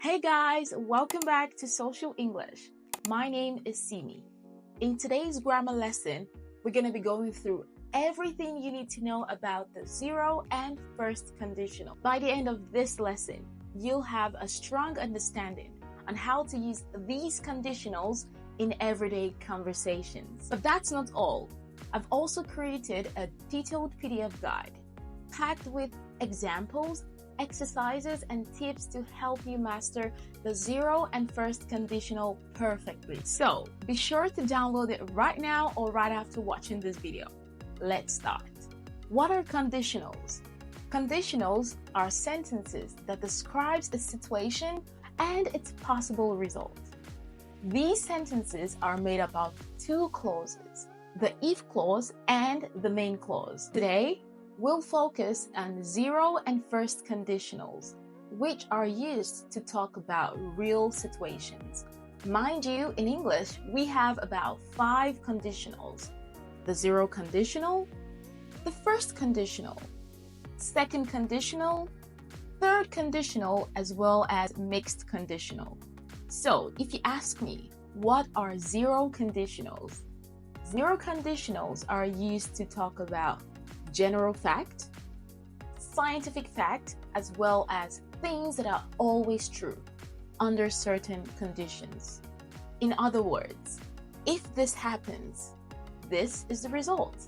Hey guys, welcome back to Social English. My name is Simi. In today's grammar lesson, we're going to be going through everything you need to know about the zero and first conditional. By the end of this lesson, you'll have a strong understanding on how to use these conditionals in everyday conversations. But that's not all. I've also created a detailed PDF guide packed with examples, exercises, and tips to help you master the zero and first conditional perfectly. So be sure to download it right now or right after watching this video. Let's start. What are conditionals? Conditionals are sentences that describes a situation and its possible result. These sentences are made up of two clauses, the if clause and the main clause. Today, we'll focus on zero and first conditionals, which are used to talk about real situations. Mind you, in English, we have about 5 conditionals: the zero conditional, the first conditional, second conditional, third conditional, as well as mixed conditional. So if you ask me, what are zero conditionals? Zero conditionals are used to talk about general fact, scientific fact, as well as things that are always true under certain conditions. In other words, if this happens, this is the result.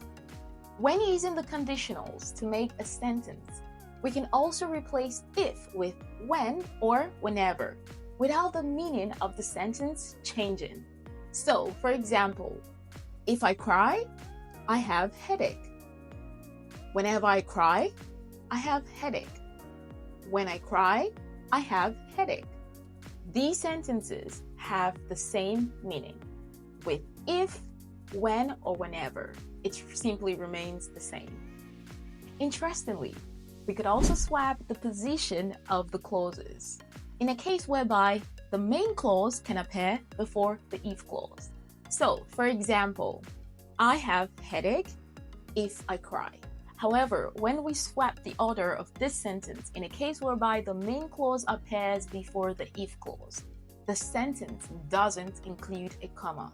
When using the conditionals to make a sentence, we can also replace if with when or whenever, without the meaning of the sentence changing. So, for example, if I cry, I have headache. Whenever I cry, I have headache. When I cry, I have headache. These sentences have the same meaning with if, when, or whenever. It simply remains the same. Interestingly, we could also swap the position of the clauses in a case whereby the main clause can appear before the if clause. So, for example, I have headache if I cry. However, when we swap the order of this sentence in a case whereby the main clause appears before the if clause, the sentence doesn't include a comma.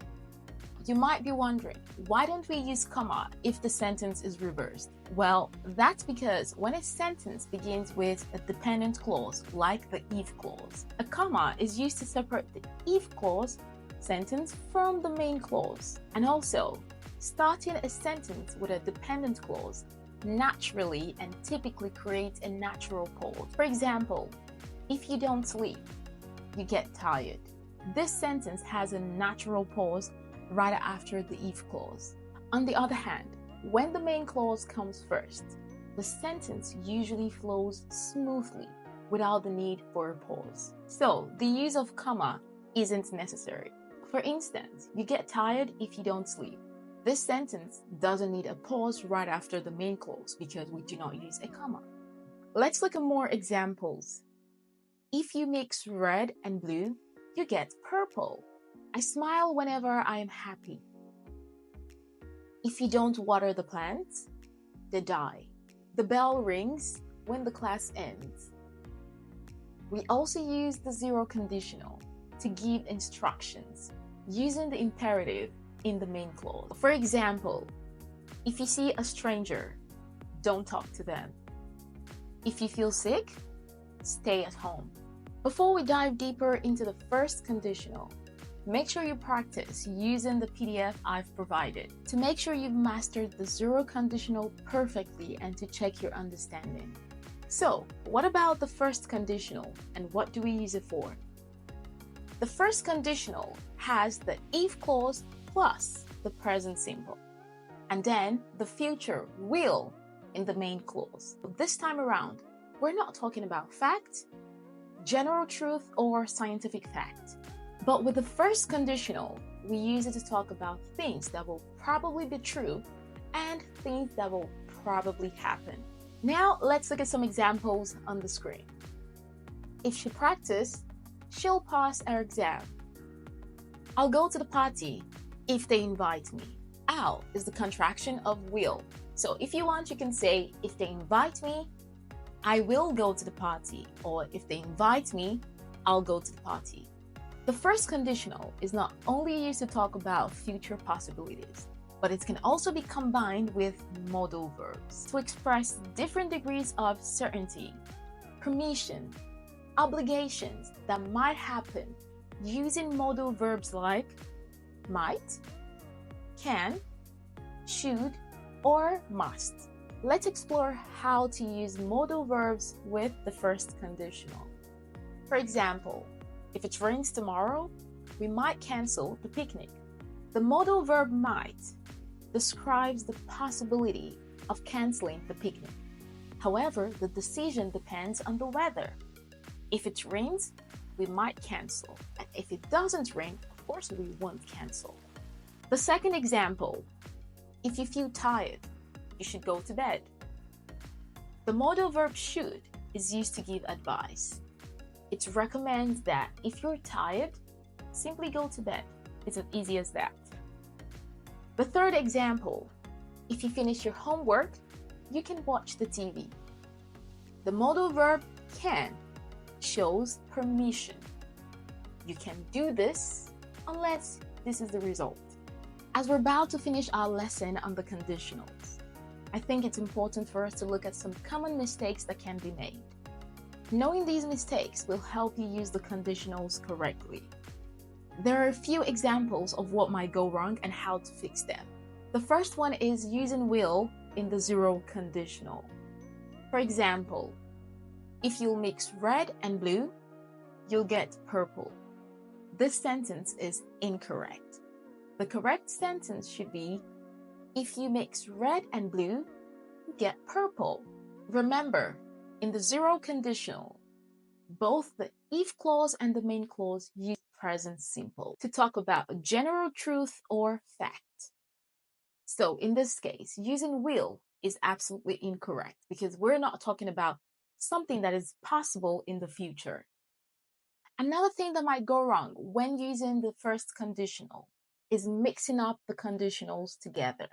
You might be wondering, why don't we use comma if the sentence is reversed? Well, that's because when a sentence begins with a dependent clause, like the if clause, a comma is used to separate the if clause sentence from the main clause. And also, starting a sentence with a dependent clause naturally and typically creates a natural pause. For example, if you don't sleep, you get tired. This sentence has a natural pause right after the if clause. On the other hand, when the main clause comes first, the sentence usually flows smoothly without the need for a pause. So the use of comma isn't necessary. For instance, you get tired if you don't sleep. This sentence doesn't need a pause right after the main clause because we do not use a comma. Let's look at more examples. If you mix red and blue, you get purple. I smile whenever I am happy. If you don't water the plants, they die. The bell rings when the class ends. We also use the zero conditional to give instructions using the imperative in the main clause. For example, if you see a stranger, don't talk to them. If you feel sick, stay at home. Before we dive deeper into the first conditional, make sure you practice using the PDF I've provided to make sure you've mastered the zero conditional perfectly and to check your understanding. So, what about the first conditional and what do we use it for? The first conditional has the if clause plus the present simple, and then the future will in the main clause. This time around, we're not talking about fact, general truth, or scientific fact. But with the first conditional, we use it to talk about things that will probably be true and things that will probably happen. Now let's look at some examples on the screen. If she practices, she'll pass her exam. I'll go to the party if they invite me. I'll is the contraction of will. So if you want, you can say, if they invite me, I will go to the party. Or if they invite me, I'll go to the party. The first conditional is not only used to talk about future possibilities, but it can also be combined with modal verbs to express different degrees of certainty, permission, obligations that might happen using modal verbs like might, can, should, or must. Let's explore how to use modal verbs with the first conditional. For example, if it rains tomorrow, we might cancel the picnic. The modal verb might describes the possibility of canceling the picnic. However, the decision depends on the weather. If it rains, we might cancel. And if it doesn't rain, of course we won't cancel. The second example, if you feel tired, you should go to bed. The modal verb should is used to give advice. It recommends that if you're tired, simply go to bed. It's as easy as that. The third example, if you finish your homework, you can watch the TV. The modal verb can shows permission. You can do this unless this is the result. As we're about to finish our lesson on the conditionals, I think it's important for us to look at some common mistakes that can be made. Knowing these mistakes will help you use the conditionals correctly. There are a few examples of what might go wrong and how to fix them. The first one is using will in the zero conditional. For example, if you mix red and blue, you'll get purple. This sentence is incorrect. The correct sentence should be, if you mix red and blue, you get purple. Remember, in the zero conditional, both the if clause and the main clause use present simple to talk about a general truth or fact. So in this case, using will is absolutely incorrect because we're not talking about something that is possible in the future. Another thing that might go wrong when using the first conditional is mixing up the conditionals together.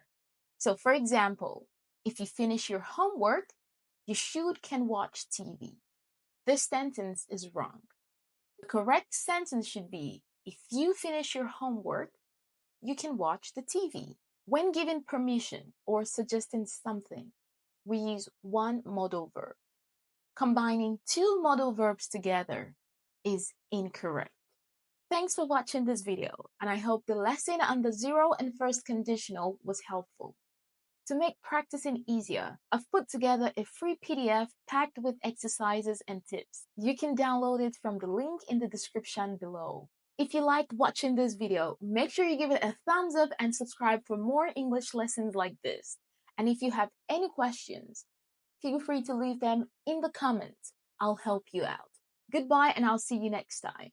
So for example, if you finish your homework, you can watch TV. This sentence is wrong. The correct sentence should be, if you finish your homework, you can watch the TV. When given permission or suggesting something, we use one modal verb. Combining two modal verbs together is incorrect. Thanks for watching this video, and I hope the lesson on the zero and first conditional was helpful. To make practicing easier, I've put together a free PDF packed with exercises and tips. You can download it from the link in the description below. If you liked watching this video, make sure you give it a thumbs up and subscribe for more English lessons like this. And if you have any questions, feel free to leave them in the comments. I'll help you out. Goodbye, and I'll see you next time.